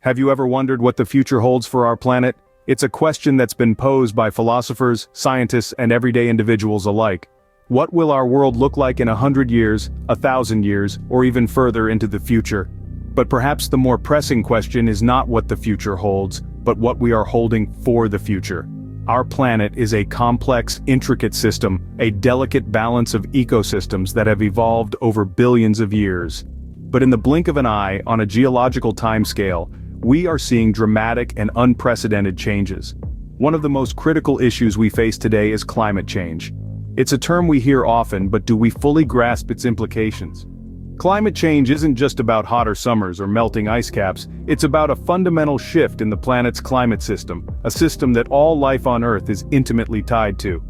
Have you ever wondered what the future holds for our planet? It's a question that's been posed by philosophers, scientists, and everyday individuals alike. What will our world look like in 100 years, 1,000 years, or even further into the future? But perhaps the more pressing question is not what the future holds, but what we are holding for the future. Our planet is a complex, intricate system, a delicate balance of ecosystems that have evolved over billions of years. But in the blink of an eye, on a geological timescale, we are seeing dramatic and unprecedented changes. One of the most critical issues we face today is climate change. It's a term we hear often, but do we fully grasp its implications? Climate change isn't just about hotter summers or melting ice caps, it's about a fundamental shift in the planet's climate system, a system that all life on Earth is intimately tied to.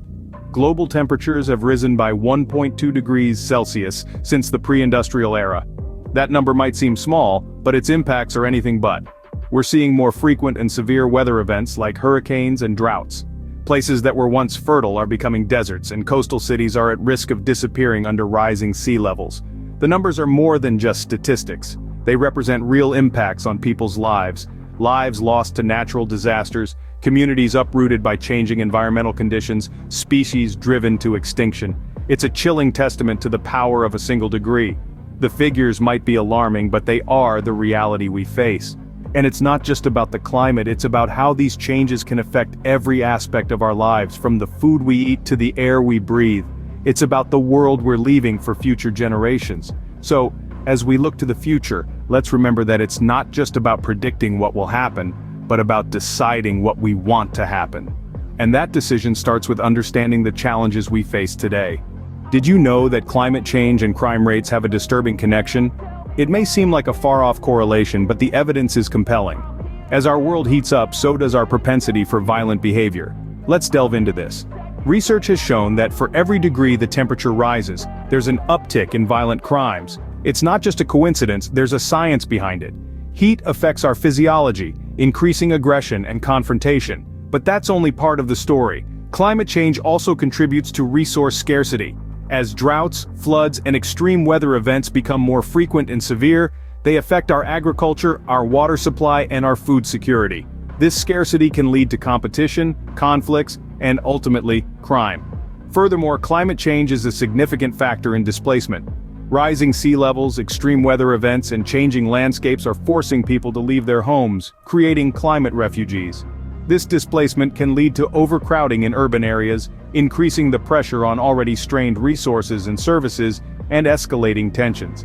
Global temperatures have risen by 1.2 degrees Celsius since the pre-industrial era. That number might seem small, but its impacts are anything but. We're seeing more frequent and severe weather events like hurricanes and droughts. Places that were once fertile are becoming deserts, and coastal cities are at risk of disappearing under rising sea levels. The numbers are more than just statistics. They represent real impacts on people's lives lost to natural disasters, communities uprooted by changing environmental conditions, species driven to extinction. It's a chilling testament to the power of a single degree. The figures might be alarming, but they are the reality we face. And it's not just about the climate, it's about how these changes can affect every aspect of our lives, from the food we eat to the air we breathe. It's about the world we're leaving for future generations. So, as we look to the future, let's remember that it's not just about predicting what will happen, but about deciding what we want to happen. And that decision starts with understanding the challenges we face today. Did you know that climate change and crime rates have a disturbing connection? It may seem like a far-off correlation, but the evidence is compelling. As our world heats up, so does our propensity for violent behavior. Let's delve into this. Research has shown that for every degree the temperature rises, there's an uptick in violent crimes. It's not just a coincidence, there's a science behind it. Heat affects our physiology, increasing aggression and confrontation. But that's only part of the story. Climate change also contributes to resource scarcity. As droughts, floods, and extreme weather events become more frequent and severe, they affect our agriculture, our water supply, and our food security. This scarcity can lead to competition, conflicts, and ultimately, crime. Furthermore, climate change is a significant factor in displacement. Rising sea levels, extreme weather events, and changing landscapes are forcing people to leave their homes, creating climate refugees. This displacement can lead to overcrowding in urban areas, increasing the pressure on already strained resources and services, and escalating tensions.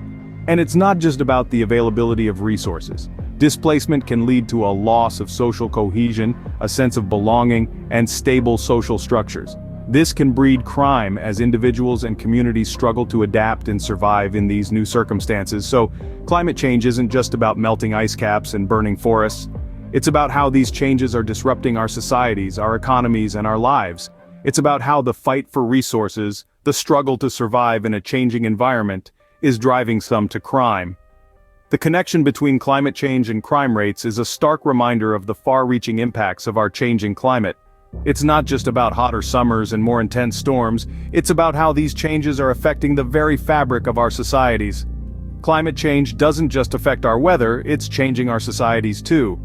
And it's not just about the availability of resources. Displacement can lead to a loss of social cohesion, a sense of belonging, and stable social structures. This can breed crime as individuals and communities struggle to adapt and survive in these new circumstances. So, climate change isn't just about melting ice caps and burning forests. It's about how these changes are disrupting our societies, our economies, and our lives. It's about how the fight for resources, the struggle to survive in a changing environment, is driving some to crime. The connection between climate change and crime rates is a stark reminder of the far-reaching impacts of our changing climate. It's not just about hotter summers and more intense storms, it's about how these changes are affecting the very fabric of our societies. Climate change doesn't just affect our weather, it's changing our societies too.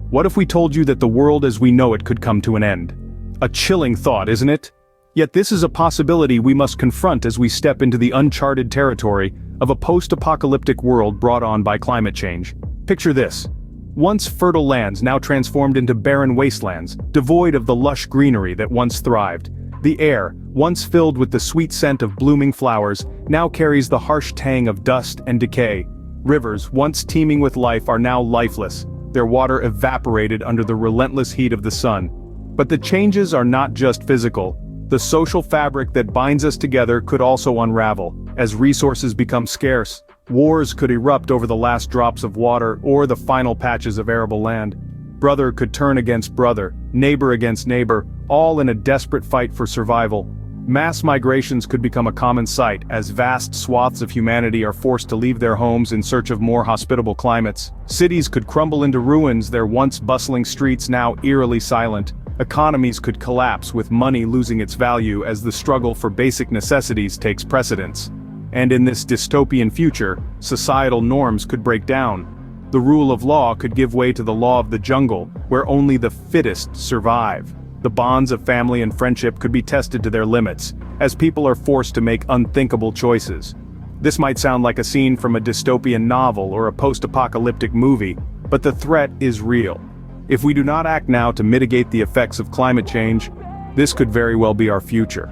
What if we told you that the world as we know it could come to an end? A chilling thought, isn't it? Yet this is a possibility we must confront as we step into the uncharted territory of a post-apocalyptic world brought on by climate change. Picture this. Once fertile lands now transformed into barren wastelands, devoid of the lush greenery that once thrived. The air, once filled with the sweet scent of blooming flowers, now carries the harsh tang of dust and decay. Rivers, once teeming with life, are now lifeless, their water evaporated under the relentless heat of the sun. But the changes are not just physical. The social fabric that binds us together could also unravel, as resources become scarce. Wars could erupt over the last drops of water or the final patches of arable land. Brother could turn against brother, neighbor against neighbor, all in a desperate fight for survival. Mass migrations could become a common sight as vast swaths of humanity are forced to leave their homes in search of more hospitable climates. Cities could crumble into ruins, their once bustling streets now eerily silent. Economies could collapse with money losing its value as the struggle for basic necessities takes precedence. And in this dystopian future, societal norms could break down. The rule of law could give way to the law of the jungle, where only the fittest survive. The bonds of family and friendship could be tested to their limits, as people are forced to make unthinkable choices. This might sound like a scene from a dystopian novel or a post-apocalyptic movie, but the threat is real. If we do not act now to mitigate the effects of climate change, this could very well be our future.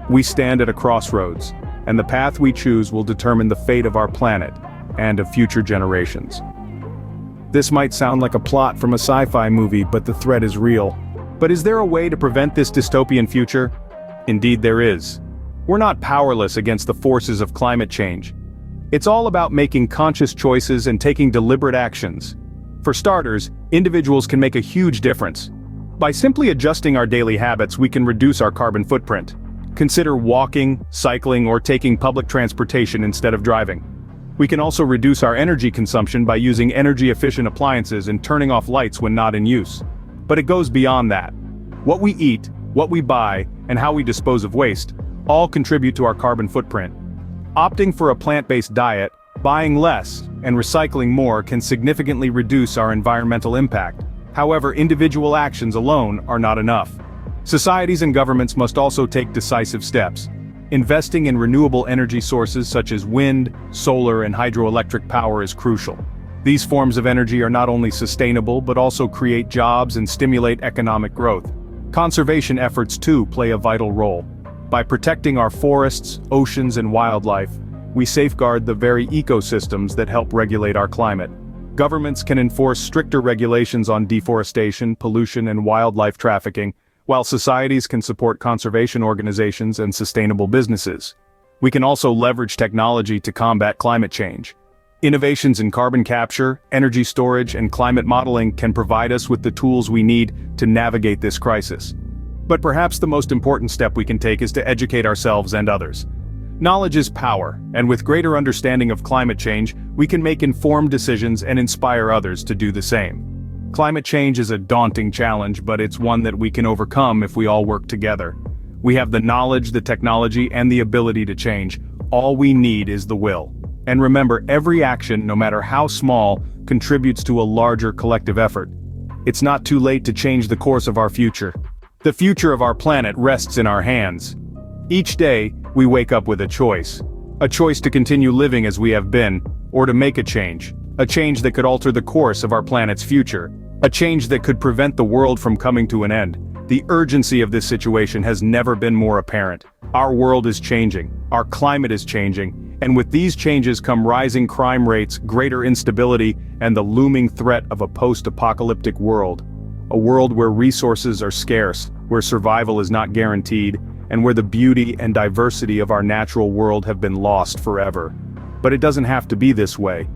We stand at a crossroads, and the path we choose will determine the fate of our planet and of future generations. This might sound like a plot from a sci-fi movie, but the threat is real. But is there a way to prevent this dystopian future? Indeed there is. We're not powerless against the forces of climate change. It's all about making conscious choices and taking deliberate actions. For starters, individuals can make a huge difference. By simply adjusting our daily habits, we can reduce our carbon footprint. Consider walking, cycling, or taking public transportation instead of driving. We can also reduce our energy consumption by using energy-efficient appliances and turning off lights when not in use. But it goes beyond that. What we eat, what we buy, and how we dispose of waste all contribute to our carbon footprint. Opting for a plant-based diet, buying less, and recycling more can significantly reduce our environmental impact. However, individual actions alone are not enough. Societies and governments must also take decisive steps. Investing in renewable energy sources such as wind, solar, and hydroelectric power is crucial. These forms of energy are not only sustainable but also create jobs and stimulate economic growth. Conservation efforts too play a vital role. By protecting our forests, oceans, and wildlife, we safeguard the very ecosystems that help regulate our climate. Governments can enforce stricter regulations on deforestation, pollution, and wildlife trafficking, while societies can support conservation organizations and sustainable businesses. We can also leverage technology to combat climate change. Innovations in carbon capture, energy storage, and climate modeling can provide us with the tools we need to navigate this crisis. But perhaps the most important step we can take is to educate ourselves and others. Knowledge is power, and with greater understanding of climate change, we can make informed decisions and inspire others to do the same. Climate change is a daunting challenge, but it's one that we can overcome if we all work together. We have the knowledge, the technology, and the ability to change. All we need is the will. And remember, every action, no matter how small, contributes to a larger collective effort. It's not too late to change the course of our future. The future of our planet rests in our hands. Each day, we wake up with a choice. A choice to continue living as we have been, or to make a change. A change that could alter the course of our planet's future. A change that could prevent the world from coming to an end. The urgency of this situation has never been more apparent. Our world is changing, our climate is changing, and with these changes come rising crime rates, greater instability, and the looming threat of a post-apocalyptic world. A world where resources are scarce, where survival is not guaranteed, and where the beauty and diversity of our natural world have been lost forever. But it doesn't have to be this way.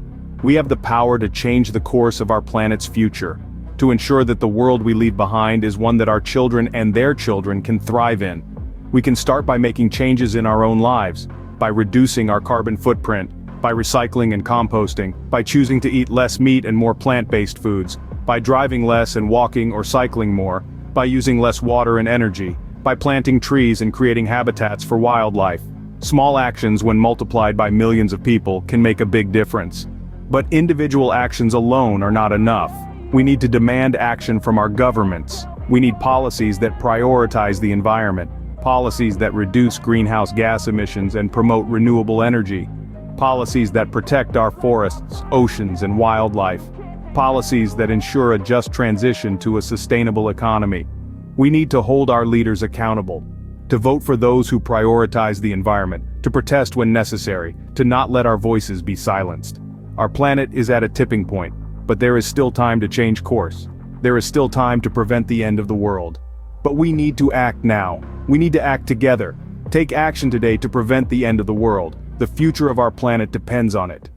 We have the power to change the course of our planet's future, to ensure that the world we leave behind is one that our children and their children can thrive in. We can start by making changes in our own lives, by reducing our carbon footprint, by recycling and composting, by choosing to eat less meat and more plant-based foods, by driving less and walking or cycling more, by using less water and energy, by planting trees and creating habitats for wildlife. Small actions, when multiplied by millions of people, can make a big difference. But individual actions alone are not enough. We need to demand action from our governments. We need policies that prioritize the environment, policies that reduce greenhouse gas emissions and promote renewable energy, policies that protect our forests, oceans, and wildlife, policies that ensure a just transition to a sustainable economy. We need to hold our leaders accountable, to vote for those who prioritize the environment, to protest when necessary, to not let our voices be silenced. Our planet is at a tipping point, but there is still time to change course. There is still time to prevent the end of the world. But we need to act now. We need to act together. Take action today to prevent the end of the world. The future of our planet depends on it.